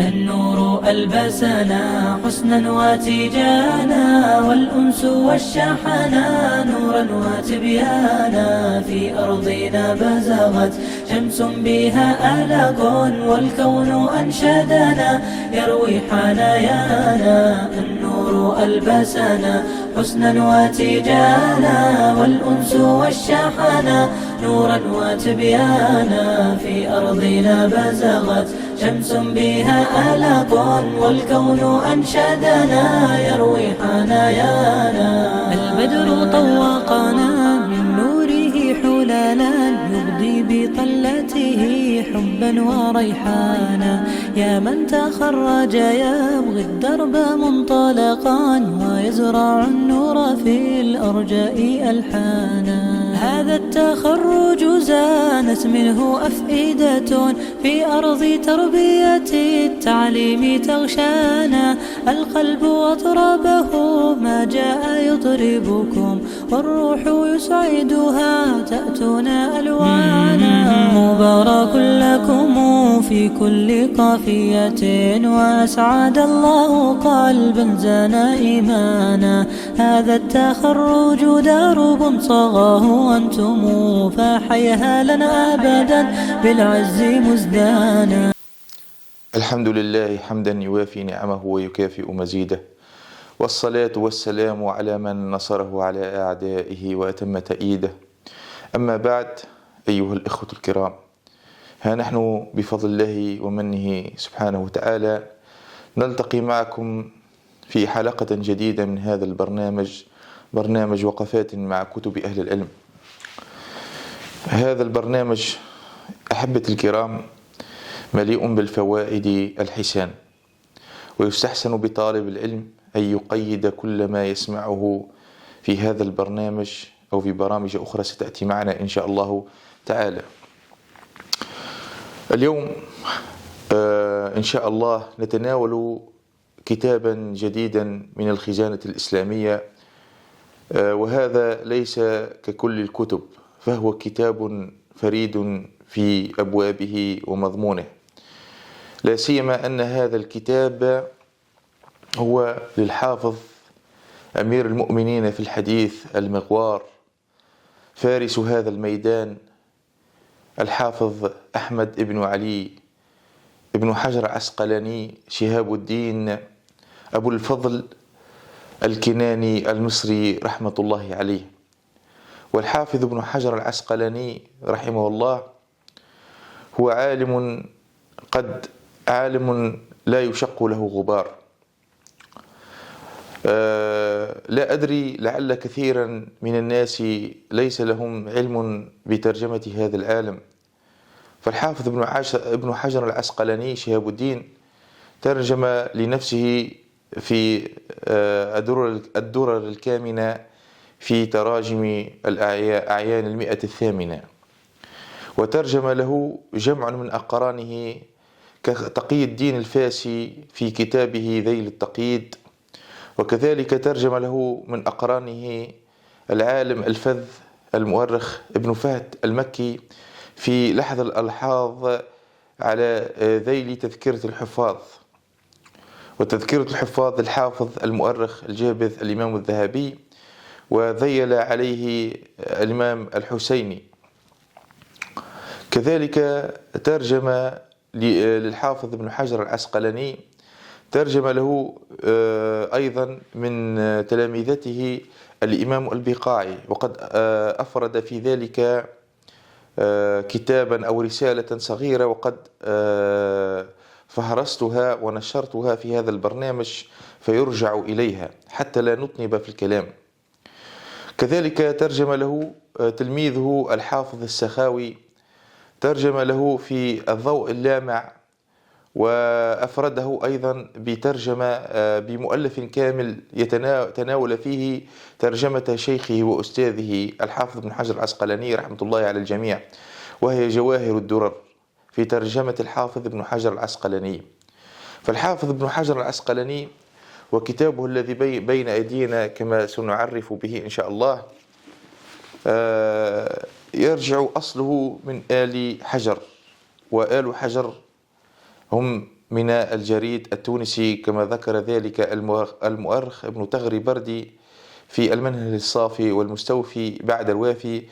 النور ألبسنا حسنا وتيجانا، والأنس والشحنا نورا وتبيانا. في أرضنا بزغت شمس بها آلاق، والكون أنشدنا يروي حنايانا. النور ألبسنا حسنا وتيجانا، والأنس والشحنا نورا وتبيانا. في أرضنا بزغت شمس بها آلاق، والكون أنشدنا يروي حنايانا. البدر طوقنا من نوره حلالا، يغدي بطلته حبا وريحانا. يا من تخرج يبغي الدرب منطلقا، ويزرع النور في الأرجاء ألحانا. هذا التخرج زانت منه أفئدة، في أرض تربية التعليم تغشانا. القلب أطربه ما جاء يطربكم، والروح يسعدها تأتون ألوانا. مبارك لكم في كل قافية، وأسعد الله قلبا زانا إيمانا. هذا التخرج درب صغاه أنتم، فحيها لنا أبدا بالعز مزدانا. الحمد لله حمدا يوافي نعمه ويكافئ مزيده، والصلاة والسلام على من نصره على أعدائه وأتم تأييده. أما بعد، أيها الإخوة الكرام، ها نحن بفضل الله ومنه سبحانه وتعالى نلتقي معكم في حلقة جديدة من هذا البرنامج، برنامج وقفات مع كتب أهل العلم. هذا البرنامج أحبتي الكرام مليء بالفوائد الحسان، ويستحسن بطالب العلم أن يقيد كل ما يسمعه في هذا البرنامج أو في برامج أخرى ستأتي معنا إن شاء الله تعالى. اليوم إن شاء الله نتناول كتابا جديدا من الخزانة الإسلامية، وهذا ليس ككل الكتب، فهو كتاب فريد في أبوابه ومضمونه، لا سيما أن هذا الكتاب هو للحافظ أمير المؤمنين في الحديث المغوار، فارس هذا الميدان، الحافظ أحمد بن علي ابن حجر عسقلاني شهاب الدين أبو الفضل الكناني المصري رحمة الله عليه. والحافظ ابن حجر العسقلاني رحمه الله هو عالم لا يشق له غبار. لا أدري، لعل كثيرا من الناس ليس لهم علم بترجمة هذا العالم. فالحافظ ابن حجر العسقلاني شهاب الدين ترجم لنفسه في الدرر الكامنة في تراجم أعيان 108، وترجم له جمع من أقرانه كتقي الدين الفاسي في كتابه ذيل التقييد، وكذلك ترجم له من أقرانه العالم الفذ المؤرخ ابن فهد المكي في لحظ الألحاظ على ذيل تذكرة الحفاظ. وتذكرة الحفاظ الحافظ المؤرخ الجابذ الإمام الذهبي، وذيل عليه الإمام الحسيني. كذلك ترجم للحافظ ابن حجر العسقلاني، ترجم له أيضا من تلامذته الإمام البقاعي، وقد أفرد في ذلك كتابا أو رسالة صغيرة، وقد فهرستها ونشرتها في هذا البرنامج فيرجع إليها حتى لا نطنب في الكلام. كذلك ترجم له تلميذه الحافظ السخاوي، ترجم له في الضوء اللامع، وأفرده أيضا بترجمة بمؤلف كامل يتناول فيه ترجمة شيخه وأستاذه الحافظ ابن حجر العسقلاني رحمة الله على الجميع، وهي جواهر الدرر في ترجمة الحافظ ابن حجر العسقلاني. فالحافظ ابن حجر العسقلاني وكتابه الذي بين أيدينا كما سنعرف به إن شاء الله يرجع أصله من آل حجر، وآل حجر هم من الجريد التونسي، كما ذكر ذلك المؤرخ ابن تغري بردي في المنهل الصافي والمستوفي بعد الوافي،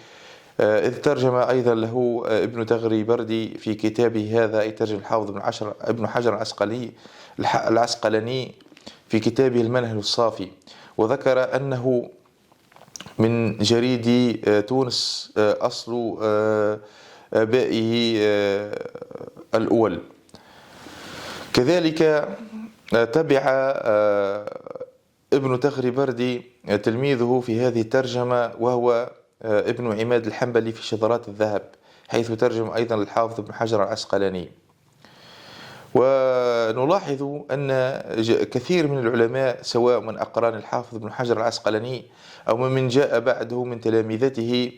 إذ ترجم أيضا له ابن تغري بردي في كتابه هذا، أي ترجم الحافظ ابن حجر العسقلاني في كتابه المنهل الصافي، وذكر أنه من جريد تونس أصل آبائه الأول. كذلك تبع ابن تغري بردي تلميذه في هذه الترجمة، وهو ابن عماد الحنبلي في شذرات الذهب، حيث ترجم أيضا الحافظ ابن حجر العسقلاني. ونلاحظ أن كثير من العلماء سواء من أقران الحافظ ابن حجر العسقلاني أو من جاء بعده من تلامذته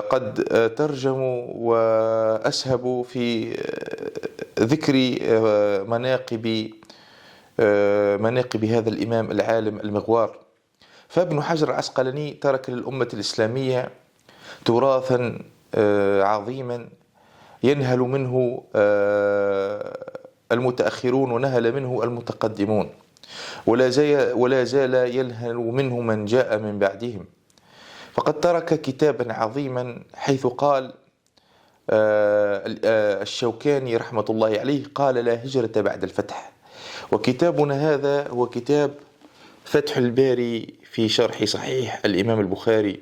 قد ترجموا وأسهبوا في ذكر مناقب هذا الإمام العالم المغوار. فابن حجر العسقلاني ترك للأمة الإسلامية تراثا عظيما ينهل منه المتأخرون ونهل منه المتقدمون، ولا زال ينهل منه من جاء من بعدهم. فقد ترك كتابا عظيما، حيث قال الشوكاني رحمة الله عليه قال: لا هجرة بعد الفتح. وكتابنا هذا هو كتاب فتح الباري في شرح صحيح الإمام البخاري.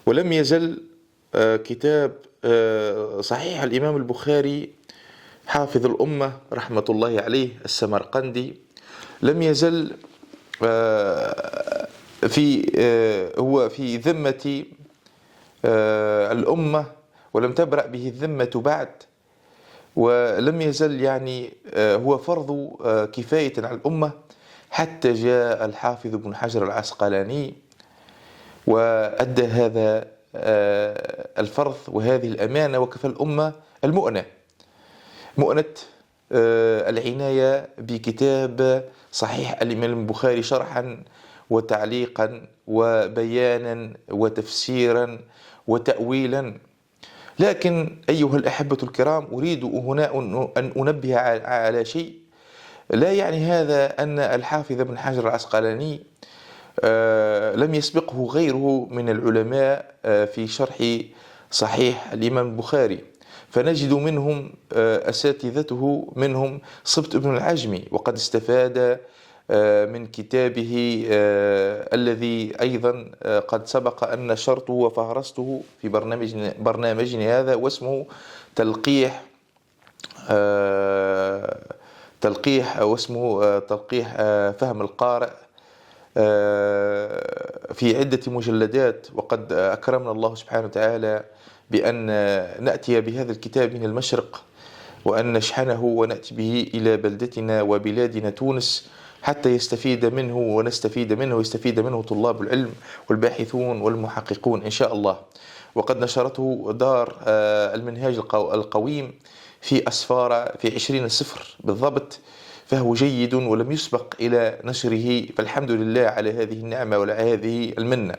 ولم يزل كتاب صحيح الإمام البخاري حافظ الأمة رحمة الله عليه السمرقندي لم يزل هو في ذمة الأمة، ولم تبرأ به الذمة بعد، ولم يزل يعني هو فرض كفاية على الأمة، حتى جاء الحافظ ابن حجر العسقلاني وأدى هذا الفرض وهذه الأمانة، وكفى الأمة مؤنة العناية بكتاب صحيح الإمام البخاري شرحا وتعليقا وبيانا وتفسيرا وتأويلا. لكن أيها الأحبة الكرام، أريد هنا أن أنبه على شيء. لا يعني هذا أن الحافظ ابن حجر العسقلاني لم يسبقه غيره من العلماء في شرح صحيح الإمام البخاري، فنجد منهم أساتذته، منهم صبت ابن العجمي، وقد استفاد من كتابه الذي أيضا قد سبق أن نشرته وفهرسته في برنامجنا هذا، واسمه تلقيح فهم القارئ، في عدة مجلدات. وقد أكرمنا الله سبحانه وتعالى بأن نأتي بهذا الكتاب من المشرق، وأن نشحنه ونأتي به إلى بلدتنا وبلادنا تونس، حتى يستفيد منه ونستفيد منه ويستفيد منه طلاب العلم والباحثون والمحققون إن شاء الله. وقد نشرته دار المنهاج القويم في أسفارة في 20 صفر بالضبط، فهو جيد ولم يسبق إلى نشره، فالحمد لله على هذه النعمة وعلى هذه المنة.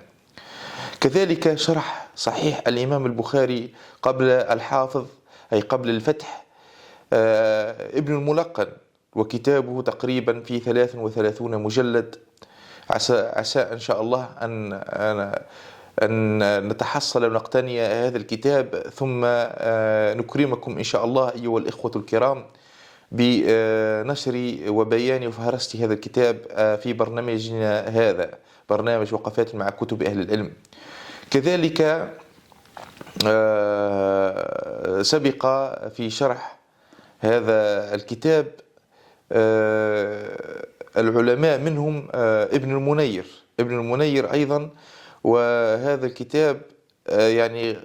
كذلك شرح صحيح الإمام البخاري قبل الحافظ، أي قبل الفتح، ابن الملقن، وكتابه تقريبا في 33 مجلد. عسى إن شاء الله أن نتحصل ونقتني هذا الكتاب، ثم نكرمكم إن شاء الله أيها الإخوة الكرام بنشر وبيان وفهرسة هذا الكتاب في برنامجنا هذا، برنامج وقفات مع كتب أهل العلم. كذلك سبق في شرح هذا الكتاب العلماء، منهم ابن المنير أيضا، وهذا الكتاب يعني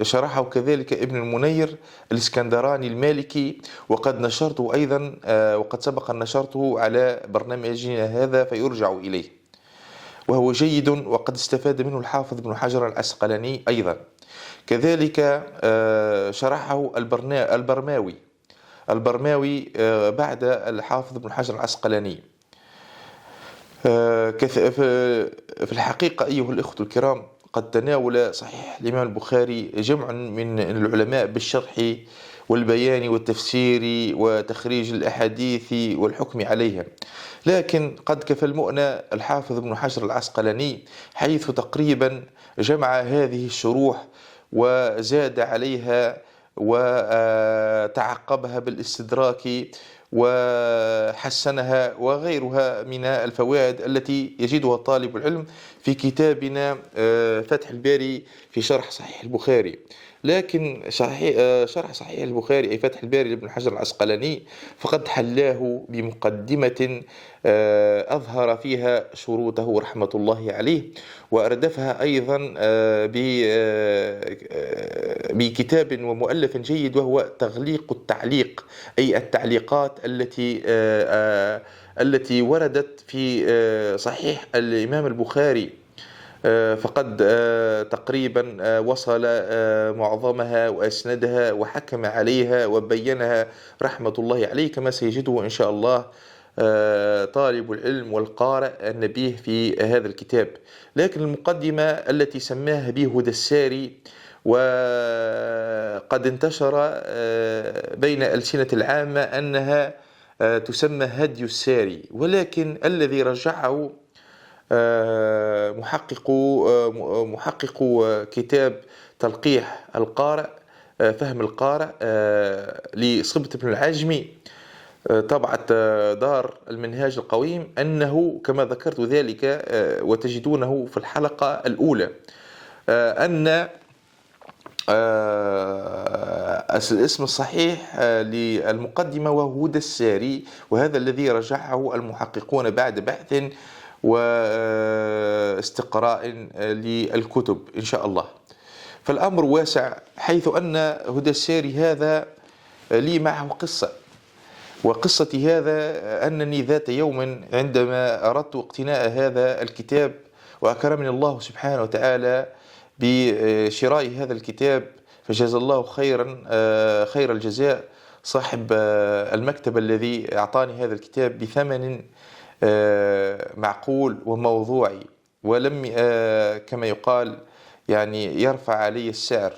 شرحه كذلك ابن المنير الإسكندراني المالكي، وقد نشرته أيضا، وقد سبق أن نشرته على برنامجنا هذا فيرجع إليه، وهو جيد، وقد استفاد منه الحافظ ابن حجر العسقلاني أيضا. كذلك شرحه البرماوي بعد الحافظ ابن حجر العسقلاني. في الحقيقة أيها الأخوة الكرام، قد تناول صحيح الإمام البخاري جمع من العلماء بالشرح والبيان والتفسير وتخريج الأحاديث والحكم عليها. لكن قد كفى المؤنة الحافظ ابن حجر العسقلاني، حيث تقريبا جمع هذه الشروح وزاد عليها وتعقبها بالاستدراك وحسنها وغيرها من الفوائد التي يجدها طالب العلم في كتابنا فتح الباري في شرح صحيح البخاري. لكن شرح صحيح البخاري أي فتح الباري لابن حجر العسقلاني فقد حلاه بمقدمة أظهر فيها شروطه رحمة الله عليه، وأردفها أيضا بكتاب ومؤلف جيد وهو تغليق التعليق، أي التعليقات التي وردت في صحيح الإمام البخاري. فقد تقريبا وصل معظمها وأسندها وحكم عليها وبينها رحمة الله عليه، كما سيجده إن شاء الله طالب العلم والقارئ النبيه في هذا الكتاب. لكن المقدمة التي سماها به هدى الساري وقد انتشر بين ألسنة العامة أنها تسمى هدي الساري، ولكن الذي رجعه محقق كتاب تلقيح القارئ فهم القارئ لصبت بن العجمي طبعة دار المنهاج القويم، أنه كما ذكرت ذلك وتجدونه في الحلقة الأولى أن الاسم الصحيح للمقدمة وهو هدى الساري، وهذا الذي رجحه المحققون بعد بحث واستقراء للكتب إن شاء الله. فالأمر واسع، حيث أن هدى الساري هذا لي معه قصة، وقصتي هذا أنني ذات يوم عندما أردت اقتناء هذا الكتاب وأكرمني الله سبحانه وتعالى بشراء هذا الكتاب، فجزا الله خير الجزاء صاحب المكتب الذي أعطاني هذا الكتاب بثمن معقول وموضوعي، ولم كما يقال يعني يرفع علي السعر.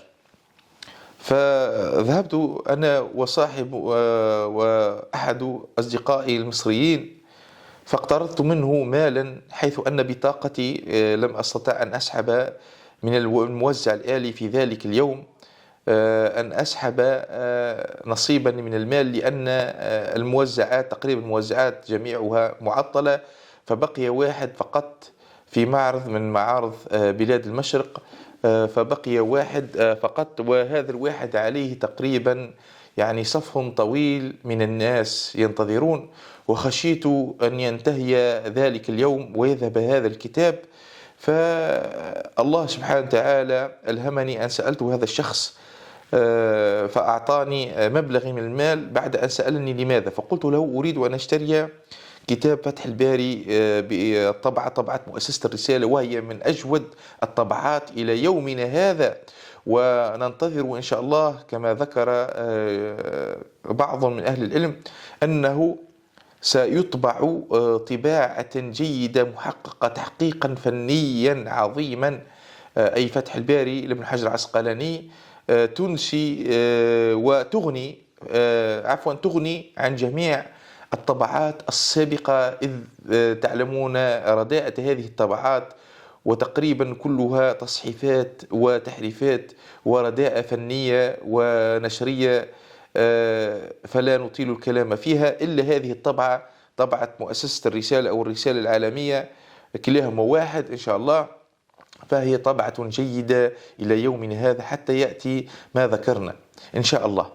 فذهبت أنا وصاحب وأحد أصدقائي المصريين فاقترضت منه مالا، حيث أن بطاقتي لم أستطع أن أسحب من الموزع الآلي في ذلك اليوم أن أسحب نصيبا من المال، لأن الموزعات تقريبا الموزعات جميعها معطلة، فبقي واحد فقط في معرض من معارض بلاد المشرق، فبقي واحد فقط، وهذا الواحد عليه تقريبا يعني صف طويل من الناس ينتظرون، وخشيت أن ينتهي ذلك اليوم ويذهب هذا الكتاب. فالله سبحانه وتعالى ألهمني أن سألت هذا الشخص فأعطاني مبلغ من المال بعد أن سألني لماذا، فقلت له أريد أن أشتري كتاب فتح الباري طبعة مؤسسة الرسالة، وهي من أجود الطبعات إلى يومنا هذا، وننتظر إن شاء الله كما ذكر بعض من أهل العلم أنه سيطبع طباعة جيدة محققة تحقيقا فنيا عظيما، أي فتح الباري لابن حجر العسقلاني، تنشي وتغني تغني عن جميع الطبعات السابقة، إذ تعلمون رداءة هذه الطبعات، وتقريبا كلها تصحيفات وتحريفات ورداءة فنية ونشرية، فلا نطيل الكلام فيها. إلا هذه الطبعة، طبعة مؤسسة الرسالة أو الرسالة العالمية، كلاهما واحد إن شاء الله، فهي طبعة جيدة إلى يومنا هذا حتى يأتي ما ذكرنا إن شاء الله.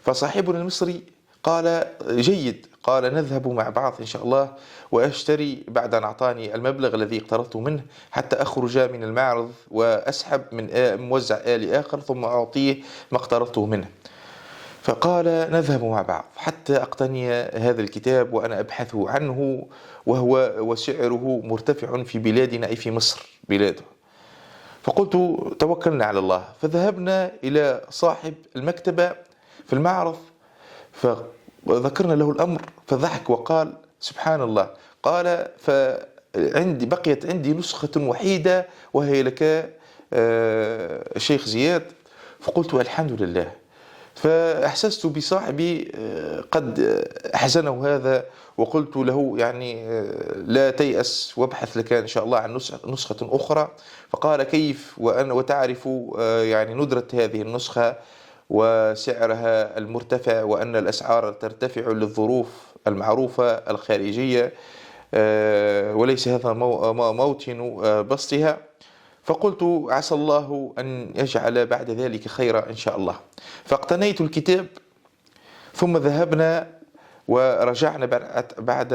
فصاحبنا المصري قال جيد، قال نذهب مع بعض إن شاء الله، وأشتري بعد أن أعطاني المبلغ الذي اقترضت منه حتى أخرج من المعرض وأسحب من موزع آلي آخر ثم أعطيه ما اقترضته منه. فقال نذهب مع بعض حتى أقتني هذا الكتاب وأنا أبحث عنه، وسعره مرتفع في بلادنا أي في مصر بلاده. فقلت توكلنا على الله، فذهبنا إلى صاحب المكتبة في المعرض فذكرنا له الأمر، فضحك وقال سبحان الله، قال بقيت عندي نسخة وحيدة وهي لك شيخ زياد. فقلت الحمد لله. فأحسست بصاحبي قد أحزنه هذا، وقلت له يعني لا تيأس وابحث لك إن شاء الله عن نسخة أخرى. فقال كيف وأنا وتعرف يعني ندرة هذه النسخة وسعرها المرتفع، وأن الأسعار ترتفع للظروف المعروفة الخارجية، وليس هذا موطن بسطها. فقلت عسى الله أن يجعل بعد ذلك خيرا إن شاء الله. فاقتنيت الكتاب، ثم ذهبنا ورجعنا بعد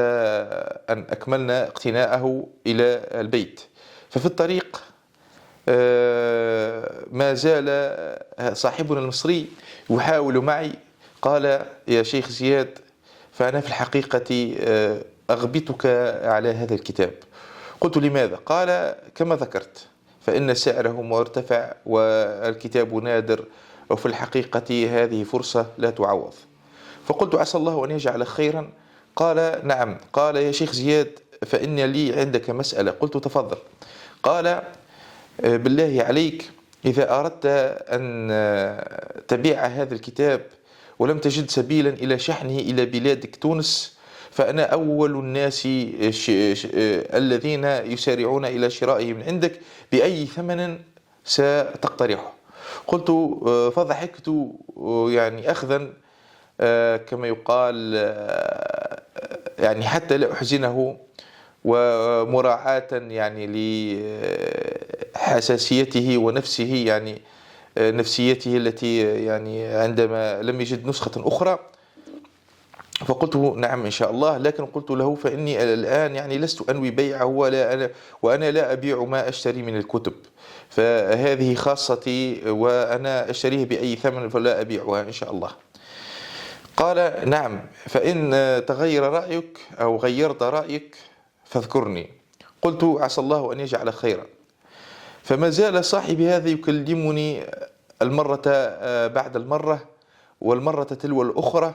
أن أكملنا اقتناءه إلى البيت. ففي الطريق ما زال صاحبنا المصري يحاول معي، قال يا شيخ زياد، فأنا في الحقيقة أغبطك على هذا الكتاب. قلت لماذا؟ قال كما ذكرت، فإن سعره مرتفع والكتاب نادر، وفي الحقيقة هذه فرصة لا تعوض. فقلت عسى الله أن يجعل خيرا. قال نعم. قال يا شيخ زياد، فإن لي عندك مسألة. قلت تفضل. قال بالله عليك، إذا أردت أن تبيع هذا الكتاب ولم تجد سبيلا إلى شحنه إلى بلادك تونس، فأنا أول الناس الذين يسارعون إلى شرائه من عندك بأي ثمن ستقترحه. قلت فضحكت يعني أخذا كما يقال، يعني حتى لا أحزنه، ومراعاة يعني لحساسيته ونفسه، يعني نفسيته التي يعني عندما لم يجد نسخة أخرى. فقلت نعم إن شاء الله، لكن قلت له فإني الآن يعني لست أنوي بيعه وأنا لا أبيع ما أشتري من الكتب، فهذه خاصتي وأنا أشتريه بأي ثمن فلا أبيعها إن شاء الله. قال نعم، فإن تغير رأيك أو غيرت رأيك فاذكرني. قلت عسى الله أن يجعل خيرا. فما زال صاحبي هذا يكلمني المرة بعد المرة والمرة تلو الأخرى،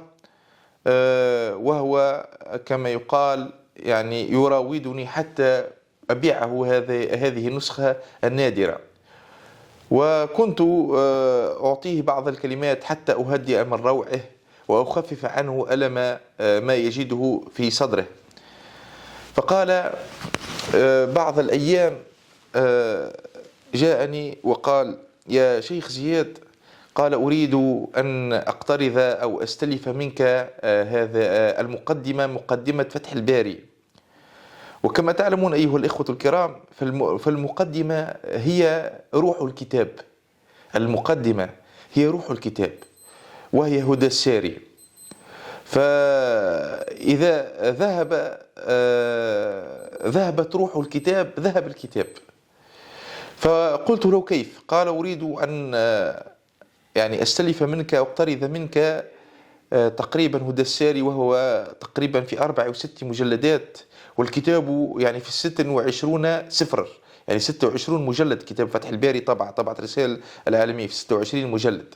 وهو كما يقال يعني يراودني حتى أبيعه هذه النسخة النادرة. وكنت أعطيه بعض الكلمات حتى أهدئ من روعه وأخفف عنه ألم ما يجده في صدره. فقال بعض الأيام جاءني وقال يا شيخ زياد، قال أريد أن أقترض أو أستلف منك هذا مقدمة فتح الباري. وكما تعلمون أيها الإخوة الكرام، فالمقدمة هي روح الكتاب. المقدمة هي روح الكتاب وهي هدى الساري. فإذا ذهبت روح الكتاب ذهب الكتاب. فقلت له كيف؟ قال أريد أن يعني أستلف منك أو أقترض منك تقريبا هدى الساري، وهو تقريبا في 4 أو 6 مجلدات، والكتاب يعني في 26 سفر، يعني 26 مجلد. كتاب فتح الباري طبعة رسالة العالمية في 26 مجلد.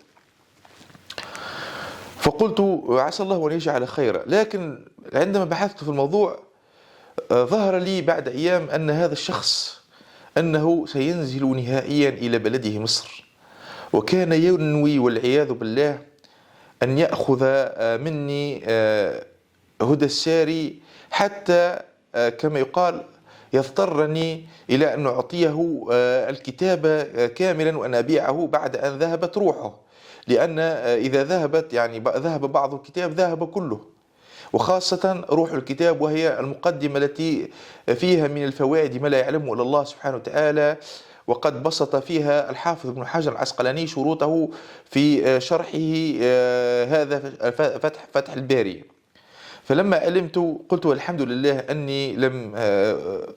فقلت عسى الله أن يجعل خيرا. لكن عندما بحثت في الموضوع ظهر لي بعد أيام أن هذا الشخص أنه سينزل نهائيا إلى بلده مصر، وكان ينوي والعياذ بالله أن يأخذ مني هدى الساري، حتى كما يقال يضطرني إلى أن أعطيه الكتاب كاملا وأن أبيعه بعد أن ذهبت روحه، لأن إذا ذهبت يعني ذهب بعض الكتاب ذهب كله، وخاصة روح الكتاب وهي المقدمة التي فيها من الفوائد ما لا يعلمه إلا الله سبحانه وتعالى. وقد بسط فيها الحافظ ابن حجر العسقلاني شروطه في شرحه هذا فتح الباري. فلما علمت قلت الحمد لله أني لم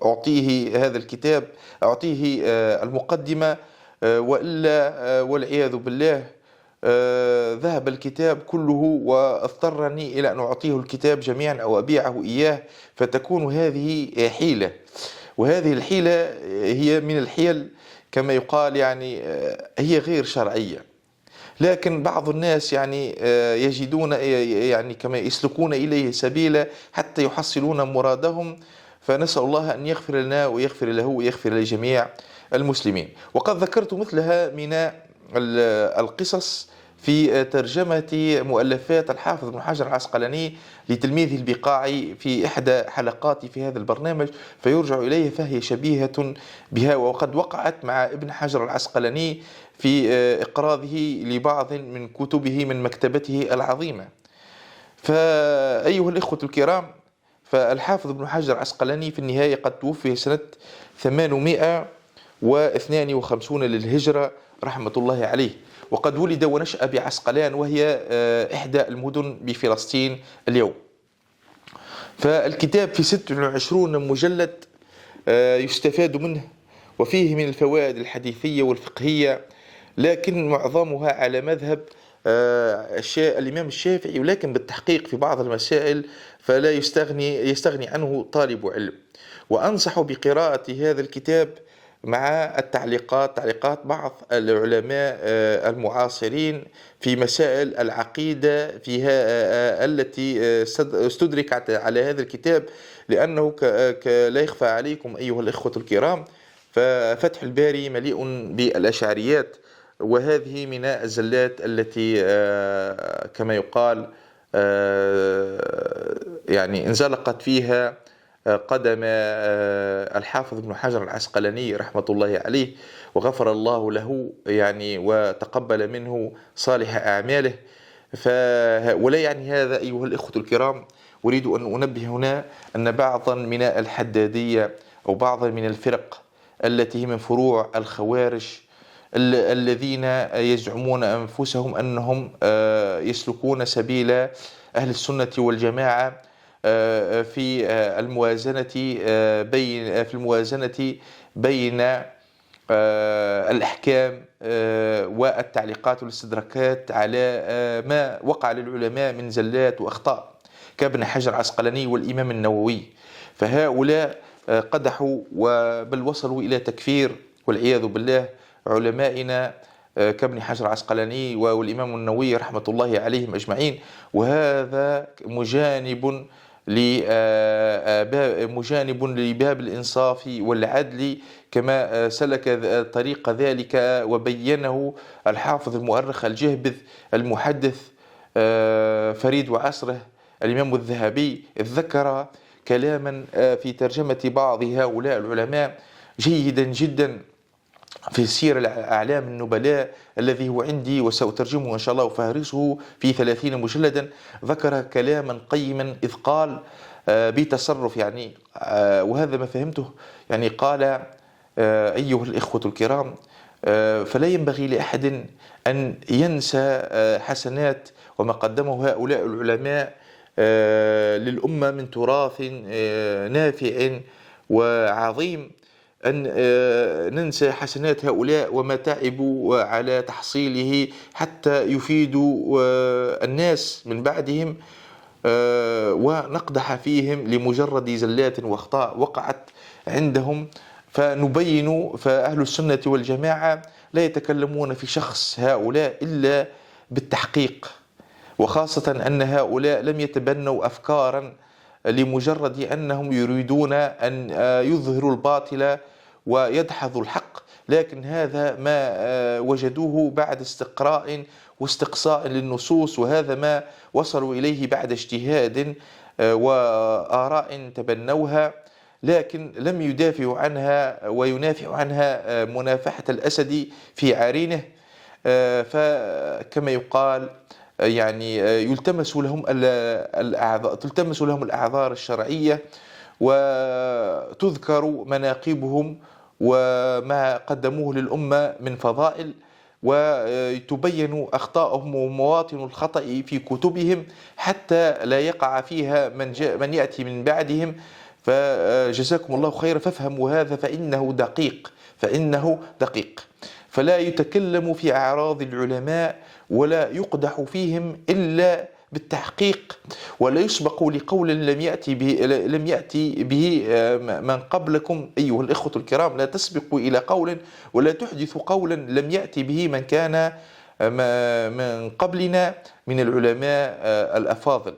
أعطيه هذا الكتاب، أعطيه المقدمة، وإلا والعياذ بالله ذهب الكتاب كله، واضطرني إلى أن أعطيه الكتاب جميعا أو أبيعه إياه، فتكون هذه حيلة. وهذه الحيلة هي من الحيل كما يقال يعني هي غير شرعية، لكن بعض الناس يعني يجدون يعني كما يسلكون إليه سبيلا حتى يحصلون مرادهم. فنسأل الله أن يغفر لنا ويغفر له ويغفر لجميع المسلمين. وقد ذكرت مثلها من القصص في ترجمة مؤلفات الحافظ ابن حجر العسقلاني لتلميذه البقاعي في إحدى حلقات في هذا البرنامج، فيرجع إليه فهي شبيهة بها، وقد وقعت مع ابن حجر العسقلاني في إقراضه لبعض من كتبه من مكتبته العظيمة. فأيها الإخوة الكرام، فالحافظ ابن حجر العسقلاني في النهاية قد توفي سنة 852 للهجرة رحمة الله عليه، وقد ولد ونشأ بعسقلان، وهي إحدى المدن بفلسطين اليوم. فالكتاب في 26 مجلد يستفاد منه، وفيه من الفوائد الحديثية والفقهية، لكن معظمها على مذهب الإمام الشافعي، ولكن بالتحقيق في بعض المسائل فلا يستغني عنه طالب علم. وأنصح بقراءة هذا الكتاب مع تعليقات بعض العلماء المعاصرين في مسائل العقيدة فيها التي استدركت على هذا الكتاب، لأنه لا يخفى عليكم أيها الإخوة الكرام، ففتح الباري مليء بالأشعريات، وهذه من الزلات التي كما يقال يعني انزلقت فيها قدم الحافظ ابن حجر العسقلاني رحمة الله عليه، وغفر الله له يعني وتقبل منه صالح أعماله. ولا يعني هذا أيها الإخوة الكرام، أريد أن أنبه هنا أن بعضا من الحدادية أو بعضا من الفرق التي من فروع الخوارج الذين يزعمون أنفسهم أنهم يسلكون سبيل أهل السنة والجماعة في الموازنة بين الأحكام والتعليقات والاستدراكات على ما وقع للعلماء من زلات وأخطاء كابن حجر العسقلاني والإمام النووي. فهؤلاء قدحوا بل وصلوا إلى تكفير والعياذ بالله علمائنا كابن حجر العسقلاني والإمام النووي رحمة الله عليهم أجمعين. وهذا مجانب لباب الإنصاف والعدل كما سلك طريق ذلك وبينه الحافظ المؤرخ الجهبذ المحدث فريد وعصره الإمام الذهبي، إذ ذكر كلاما في ترجمة بعض هؤلاء العلماء جيدا جدا في سير أعلام النبلاء الذي هو عندي وسأترجمه إن شاء الله وفهرسه في 30 مجلدا. ذكر كلاما قيما إذ قال بتصرف يعني وهذا ما فهمته، يعني قال أيها الإخوة الكرام، فلا ينبغي لأحد أن ينسى حسنات وما قدمه هؤلاء العلماء للأمة من تراث نافع وعظيم، أن ننسى حسنات هؤلاء وما تعبوا على تحصيله حتى يفيدوا الناس من بعدهم، ونقدح فيهم لمجرد زلات وأخطاء وقعت عندهم. فنبين فأهل السنة والجماعة لا يتكلمون في شخص هؤلاء إلا بالتحقيق، وخاصة أن هؤلاء لم يتبنوا أفكارا لمجرد أنهم يريدون أن يظهروا الباطل ويدحضوا الحق، لكن هذا ما وجدوه بعد استقراء واستقصاء للنصوص، وهذا ما وصلوا إليه بعد اجتهاد وآراء تبنوها، لكن لم يدافعوا عنها وينافع عنها منافحة الأسد في عرينه. فكما يقال يعني تلتمس لهم الأعذار الشرعية وتذكر مناقبهم وما قدموه للأمة من فضائل، وتبين أخطاءهم ومواطن الخطأ في كتبهم حتى لا يقع فيها من يأتي من بعدهم. فجزاكم الله خيرا، فافهموا هذا فإنه دقيق. فلا يتكلم في أعراض العلماء ولا يقدح فيهم إلا بالتحقيق، ولا يسبق لقول لم يأتي به من قبلكم. أيها الإخوة الكرام، لا تسبقوا إلى قول ولا تحدثوا قولا لم يأتي به من كان من قبلنا من العلماء الأفاضل.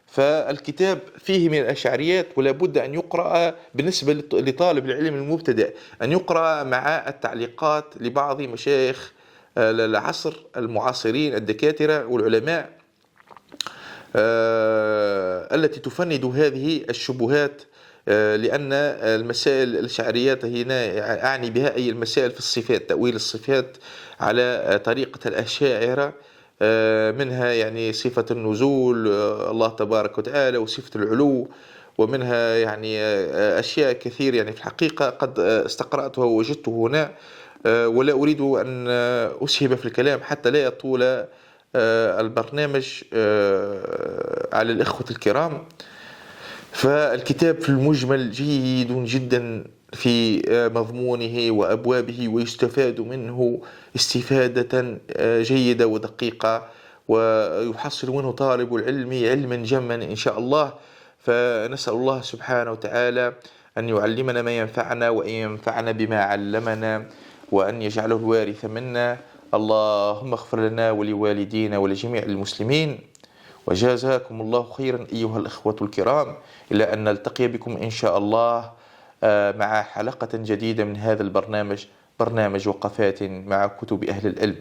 فالكتاب فيه من الأشعريات، ولا بد أن يقرأ بالنسبة لطالب العلم المبتدئ، أن يقرأ مع التعليقات لبعض مشايخ العصر المعاصرين الدكاترة والعلماء التي تفند هذه الشبهات، لأن المسائل الأشعريات هنا أعني بها أي المسائل في الصفات، تأويل الصفات على طريقة الأشاعرة، منها يعني صفة النزول الله تبارك وتعالى وصفة العلو، ومنها يعني أشياء كثير يعني في الحقيقة قد استقرأتها ووجدته هنا، ولا أريد أن أسهب في الكلام حتى لا يطول البرنامج على الإخوة الكرام. فالكتاب في المجمل جيد جدا في مضمونه وأبوابه، ويستفاد منه استفادة جيدة ودقيقة، ويحصل منه طالب العلم علما جما إن شاء الله. فنسأل الله سبحانه وتعالى أن يعلمنا ما ينفعنا، وأن ينفعنا بما علمنا، وأن يجعله الوارث منا. اللهم اغفر لنا ولوالدينا ولجميع المسلمين، وجزاكم الله خيرا أيها الأخوة الكرام، إلى أن نلتقي بكم إن شاء الله مع حلقة جديدة من هذا البرنامج، برنامج وقفات مع كتب أهل العلم.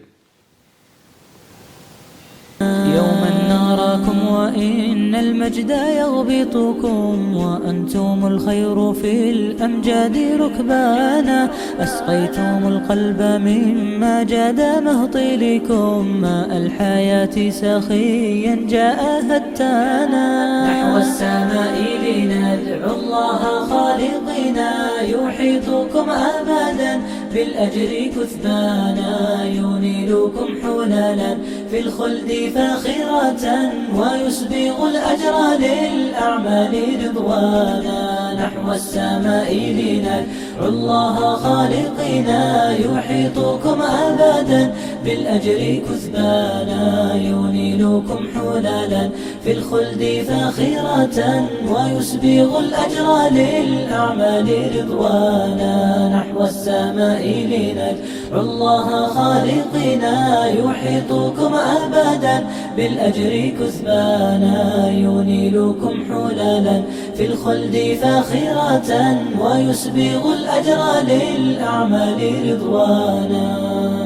يوما نراكم وإن المجد يغبطكم، وأنتم الخير في الأمجاد ركبانا، أسقيتم القلب مما جاد مهطلكم، ماء الحياة سخيا جاء هتانا. نحو السماء لندعو الله خالقنا، يحيطكم أبدا بالأجر كثبانا، ينيلكم حلالا في الخلد فاخرة، ويسبغ الأجر للأعمال رضوانا. نحو السماء لندعو الله خالقنا، يحيطكم أبدا بالأجر كثبانا، ينيلكم حلالا في الخلد فاخرة، ويسبغ الأجر للأعمال رضوانا. نحو السماء لندعو الله خالقنا، يحيطكم أبدا بالأجر كثبانا، ينيلكم حلالا في الخلد فاخرة، ويسبغ الأجر للأعمال رضوانا.